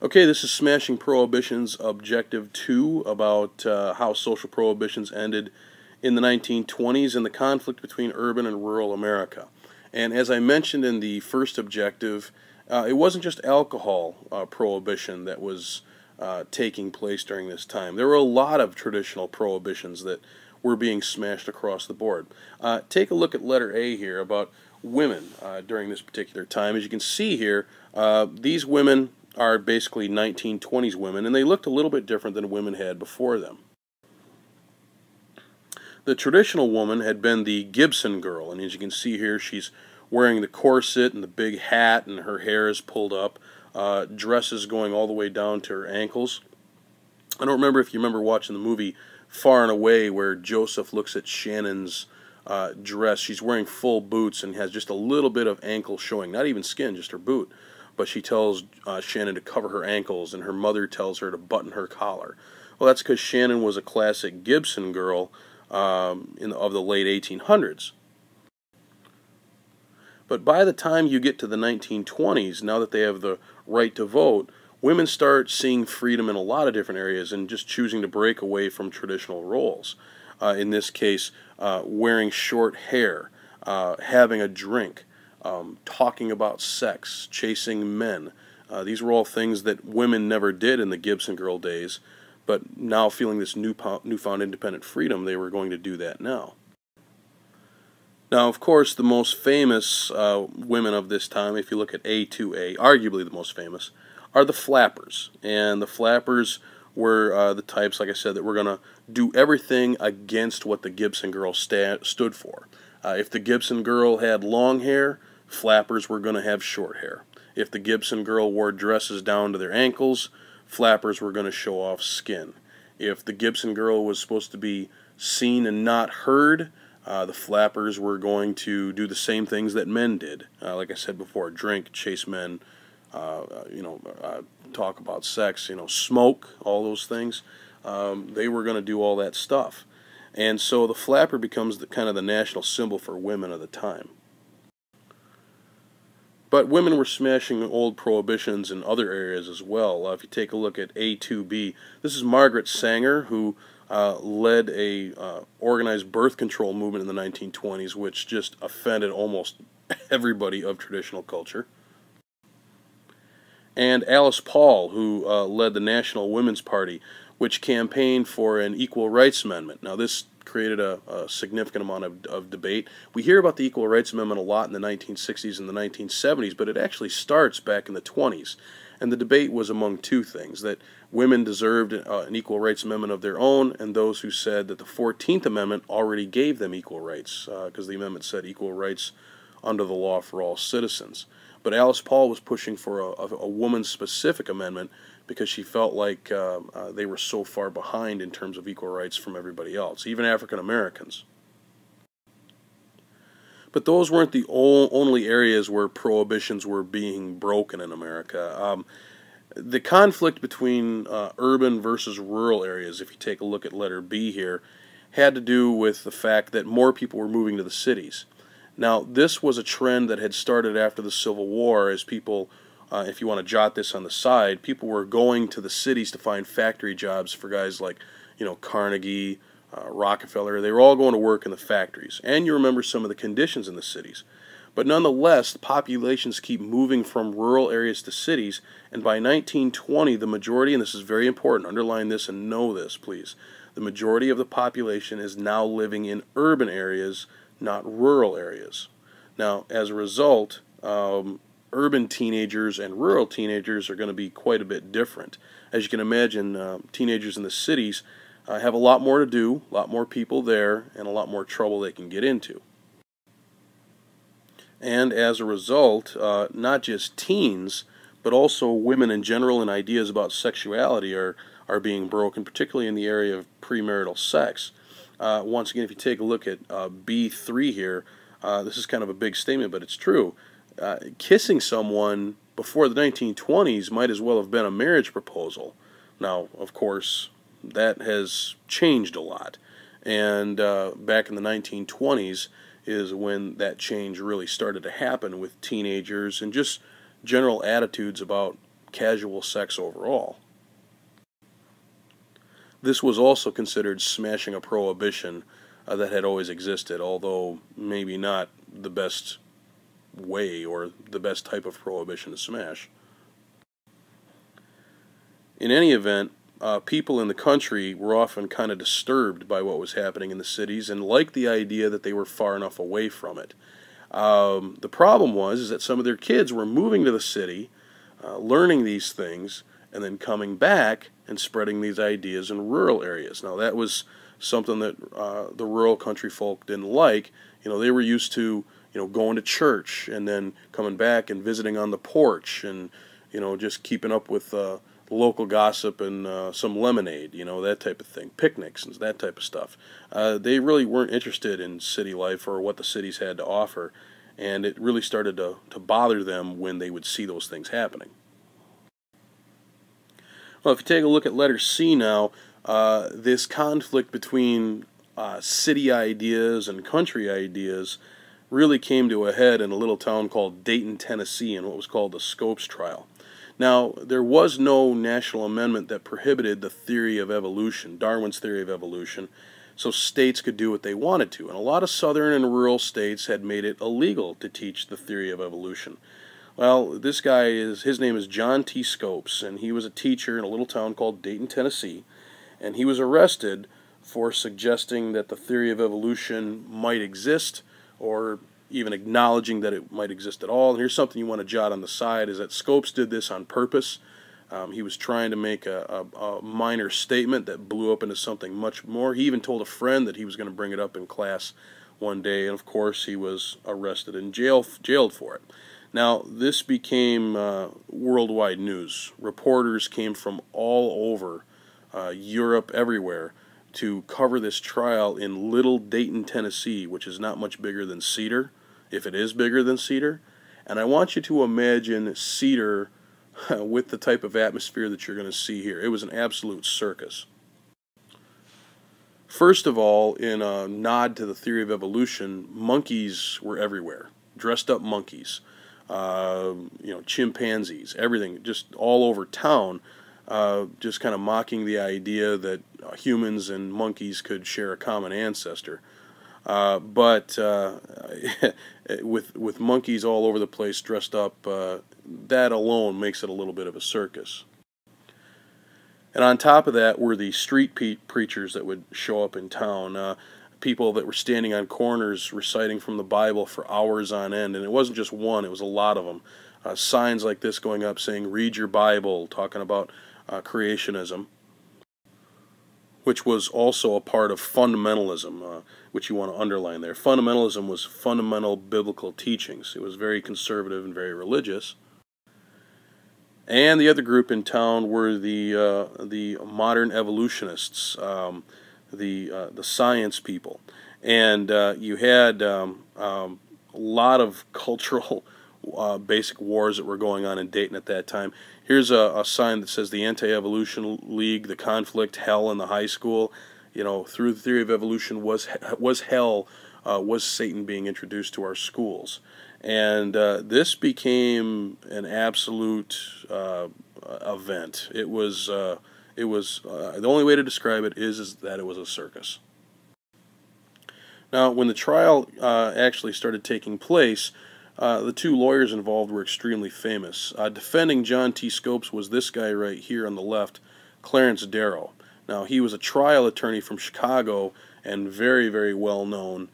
Okay, this is Smashing Prohibitions Objective 2 about how social prohibitions ended in the 1920s and the conflict between urban and rural America. And as I mentioned in the first objective, it wasn't just alcohol prohibition that was taking place during this time. There were a lot of traditional prohibitions that were being smashed across the board. Take a look at letter A here about women during this particular time. As you can see here, these women are basically 1920s women, and they looked a little bit different than women had before them. The traditional woman had been the Gibson girl, and as you can see here, she's wearing the corset and the big hat, and her hair is pulled up, dresses going all the way down to her ankles. I don't remember if you remember watching the movie Far and Away, where Joseph looks at Shannon's dress. She's wearing full boots and has just a little bit of ankle showing, not even skin, just her boot. But she tells Shannon to cover her ankles, and her mother tells her to button her collar. Well, that's because Shannon was a classic Gibson girl of the late 1800s. But by the time you get to the 1920s, now that they have the right to vote, women start seeing freedom in a lot of different areas and just choosing to break away from traditional roles. In this case, wearing short hair, having a drink, talking about sex, chasing men. These were all things that women never did in the Gibson girl days, but now feeling this newfound independent freedom, they were going to do that now. Now, of course, the most famous women of this time, if you look at A2A, arguably the most famous, are the flappers. And the flappers were the types, like I said, that were going to do everything against what the Gibson girl stood for. If the Gibson girl had long hair, flappers were going to have short hair. If the Gibson girl wore dresses down to their ankles, flappers were going to show off skin. If the Gibson girl was supposed to be seen and not heard, the flappers were going to do the same things that men did. Like I said before, drink, chase men, talk about sex, smoke, all those things. They were going to do all that stuff. And so the flapper becomes kind of the national symbol for women of the time. But women were smashing old prohibitions in other areas as well. If you take a look at A2B, this is Margaret Sanger, who led a organized birth control movement in the 1920s, which just offended almost everybody of traditional culture. And Alice Paul, who led the National Women's Party, which campaigned for an equal rights amendment. Now, this created a significant amount of debate. We hear about the Equal Rights Amendment a lot in the 1960s and the 1970s, but it actually starts back in the 20s. And the debate was among two things, that women deserved an equal rights amendment of their own, and those who said that the 14th Amendment already gave them equal rights, because the amendment said equal rights under the law for all citizens. But Alice Paul was pushing for a woman-specific amendment because she felt like they were so far behind in terms of equal rights from everybody else, even African Americans. But those weren't the only areas where prohibitions were being broken in America. The conflict between urban versus rural areas, if you take a look at letter B here, had to do with the fact that more people were moving to the cities. Now, this was a trend that had started after the Civil War, as people, if you want to jot this on the side, people were going to the cities to find factory jobs for guys like, Carnegie, Rockefeller. They were all going to work in the factories. And you remember some of the conditions in the cities. But nonetheless, the populations keep moving from rural areas to cities, and by 1920, the majority, and this is very important, underline this and know this, please, the majority of the population is now living in urban areas, not rural areas. Now, as a result, urban teenagers and rural teenagers are going to be quite a bit different. As you can imagine, teenagers in the cities have a lot more to do, a lot more people there, and a lot more trouble they can get into. And as a result, not just teens, but also women in general, and ideas about sexuality are being broken, particularly in the area of premarital sex. Once again, if you take a look at B3 here, this is kind of a big statement, but it's true. Kissing someone before the 1920s might as well have been a marriage proposal. Now, of course, that has changed a lot. And back in the 1920s is when that change really started to happen with teenagers and just general attitudes about casual sex overall. This was also considered smashing a prohibition that had always existed, although maybe not the best way or the best type of prohibition to smash. In any event, people in the country were often kind of disturbed by what was happening in the cities and liked the idea that they were far enough away from it. The problem was that some of their kids were moving to the city, learning these things, and then coming back and spreading these ideas in rural areas. Now that was something that the rural country folk didn't like. They were used to going to church and then coming back and visiting on the porch and just keeping up with local gossip and some lemonade, that type of thing, picnics and that type of stuff. They really weren't interested in city life or what the cities had to offer, and it really started to bother them when they would see those things happening. Well, if you take a look at letter C now, this conflict between city ideas and country ideas really came to a head in a little town called Dayton, Tennessee, in what was called the Scopes trial. Now, there was no national amendment that prohibited the theory of evolution, Darwin's theory of evolution, so states could do what they wanted to. And a lot of southern and rural states had made it illegal to teach the theory of evolution. Well, this guy his name is John T. Scopes, and he was a teacher in a little town called Dayton, Tennessee, and he was arrested for suggesting that the theory of evolution might exist, or even acknowledging that it might exist at all. And here's something you want to jot on the side, is that Scopes did this on purpose. He was trying to make a minor statement that blew up into something much more. He even told a friend that he was going to bring it up in class one day, and of course he was arrested and jailed for it. Now, this became worldwide news. Reporters came from all over Europe, everywhere, to cover this trial in Little Dayton, Tennessee, which is not much bigger than Cedar, if it is bigger than Cedar. And I want you to imagine Cedar with the type of atmosphere that you're going to see here. It was an absolute circus. First of all, in a nod to the theory of evolution, monkeys were everywhere, dressed up monkeys. Chimpanzees, everything, just all over town, just kind of mocking the idea that humans and monkeys could share a common ancestor. But with monkeys all over the place dressed up, that alone makes it a little bit of a circus. And on top of that were the street preachers that would show up in town. People that were standing on corners reciting from the Bible for hours on end, and it wasn't just one, it was a lot of them. Signs like this going up saying, "Read your Bible," talking about creationism, which was also a part of fundamentalism, which you want to underline there. Fundamentalism was fundamental biblical teachings. It was very conservative and very religious. And the other group in town were the modern evolutionists, the science people, and you had a lot of cultural basic wars that were going on in Dayton at that time. Here's a sign that says the Anti-Evolution League, the conflict, hell in the high school. Through the theory of evolution was hell, was Satan being introduced to our schools, and this became an absolute event. It was. The only way to describe it is that it was a circus. Now, when the trial actually started taking place, the two lawyers involved were extremely famous. Defending John T. Scopes was this guy right here on the left, Clarence Darrow. Now, he was a trial attorney from Chicago and very, very well known,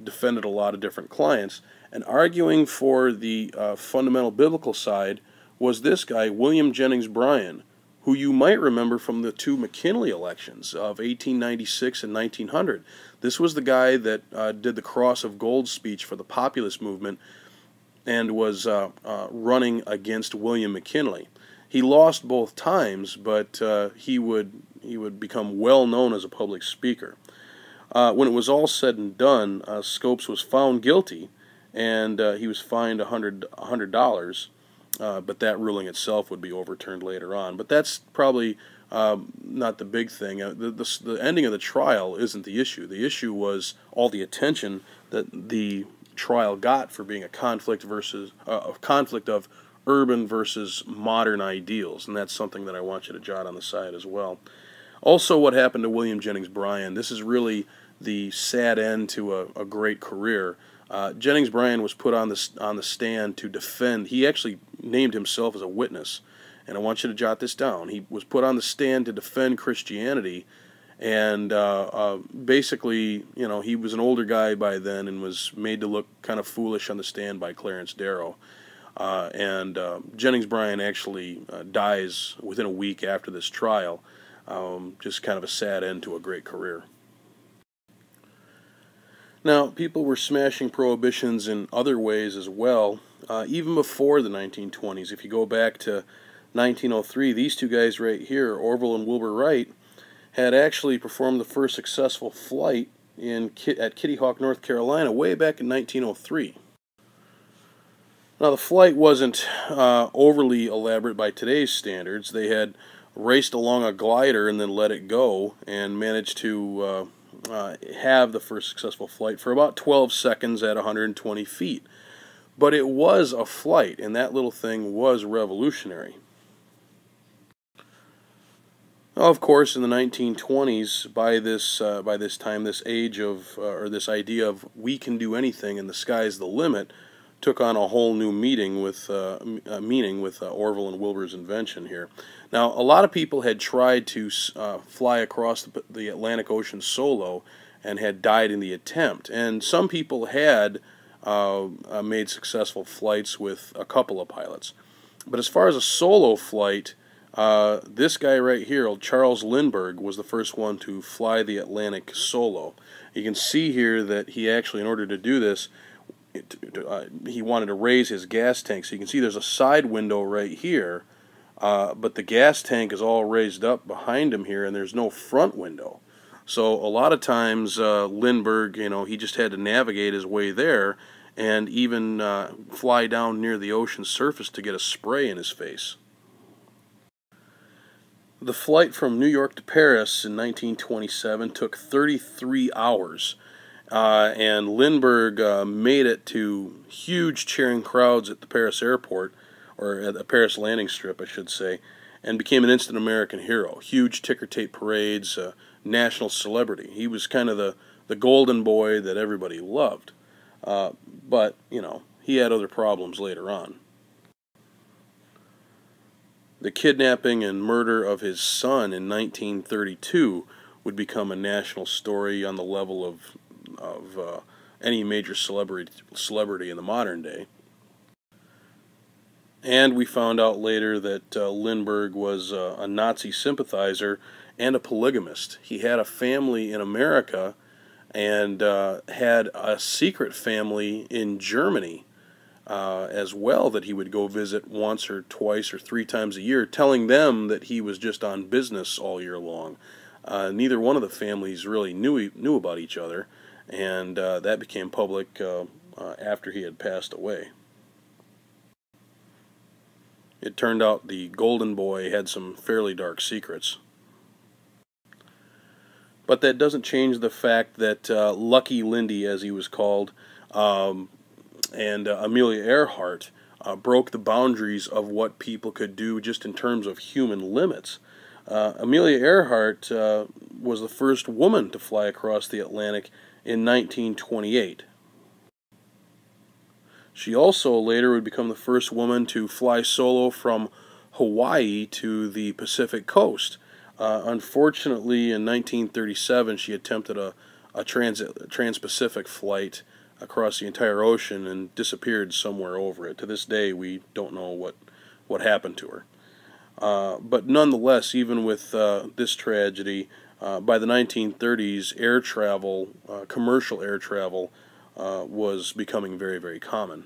defended a lot of different clients, and arguing for the fundamental biblical side was this guy, William Jennings Bryan, who you might remember from the two McKinley elections of 1896 and 1900. This was the guy that did the Cross of Gold speech for the populist movement and was running against William McKinley. He lost both times, but he would become well known as a public speaker. When it was all said and done, Scopes was found guilty, and he was fined $100. But that ruling itself would be overturned later on. But that's probably not the big thing. The ending of the trial isn't the issue. The issue was all the attention that the trial got for being a conflict of urban versus modern ideals, and that's something that I want you to jot on the side as well. Also, what happened to William Jennings Bryan. This is really the sad end to a great career. Jennings Bryan was put on the stand to defend. He actually named himself as a witness, and I want you to jot this down. He was put on the stand to defend Christianity, and basically, you know, he was an older guy by then and was made to look kind of foolish on the stand by Clarence Darrow. Jennings Bryan actually dies within a week after this trial. Just kind of a sad end to a great career. Now, people were smashing prohibitions in other ways as well, even before the 1920s. If you go back to 1903, these two guys right here, Orville and Wilbur Wright, had actually performed the first successful flight at Kitty Hawk, North Carolina, way back in 1903. Now, the flight wasn't overly elaborate by today's standards. They had raced along a glider and then let it go and managed to have the first successful flight for about 12 seconds at 120 feet. But it was a flight, and that little thing was revolutionary. Now, of course, in the 1920s, by this time, this age of, or this idea of we can do anything and the sky's the limit, took on a whole new meaning with Orville and Wilbur's invention here. Now, a lot of people had tried to fly across the Atlantic Ocean solo and had died in the attempt. And some people had made successful flights with a couple of pilots. But as far as a solo flight, this guy right here, Charles Lindbergh, was the first one to fly the Atlantic solo. You can see here that he actually, in order to do this, he wanted to raise his gas tank. So you can see there's a side window right here, but the gas tank is all raised up behind him here, and there's no front window. So a lot of times Lindbergh, you know, he just had to navigate his way there and even fly down near the ocean surface to get a spray in his face. The flight from New York to Paris in 1927 took 33 hours. And Lindbergh made it to huge cheering crowds at the Paris airport, or at the Paris landing strip, I should say, and became an instant American hero. Huge ticker tape parades, national celebrity. He was kind of the golden boy that everybody loved. But, you know, he had other problems later on. The kidnapping and murder of his son in 1932 would become a national story on the level of any major celebrity in the modern day. And we found out later that Lindbergh was a Nazi sympathizer and a polygamist. He had a family in America and had a secret family in Germany as well that he would go visit once or twice or 3 times a year, telling them that he was just on business all year long. Neither one of the families really knew about each other, and that became public after he had passed away. It turned out the golden boy had some fairly dark secrets. But that doesn't change the fact that Lucky Lindy, as he was called, and Amelia Earhart broke the boundaries of what people could do just in terms of human limits. Amelia Earhart was the first woman to fly across the Atlantic in 1928. She also later would become the first woman to fly solo from Hawaii to the Pacific coast. Unfortunately, in 1937, she attempted a trans-Pacific flight across the entire ocean and disappeared somewhere over it. To this day, we don't know what happened to her. But nonetheless, even with this tragedy, by the 1930s, air travel, commercial air travel, was becoming very, very common.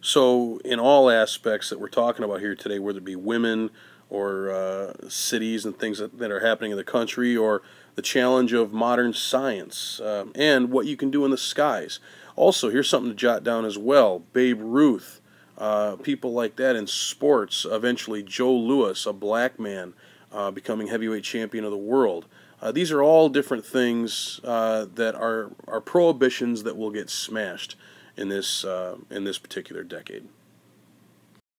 So in all aspects that we're talking about here today, whether it be women or cities and things that are happening in the country, or the challenge of modern science, and what you can do in the skies. Also, here's something to jot down as well. Babe Ruth, people like that in sports, eventually Joe Louis, a black man, becoming heavyweight champion of the world. These are all different things that are prohibitions that will get smashed in this particular decade.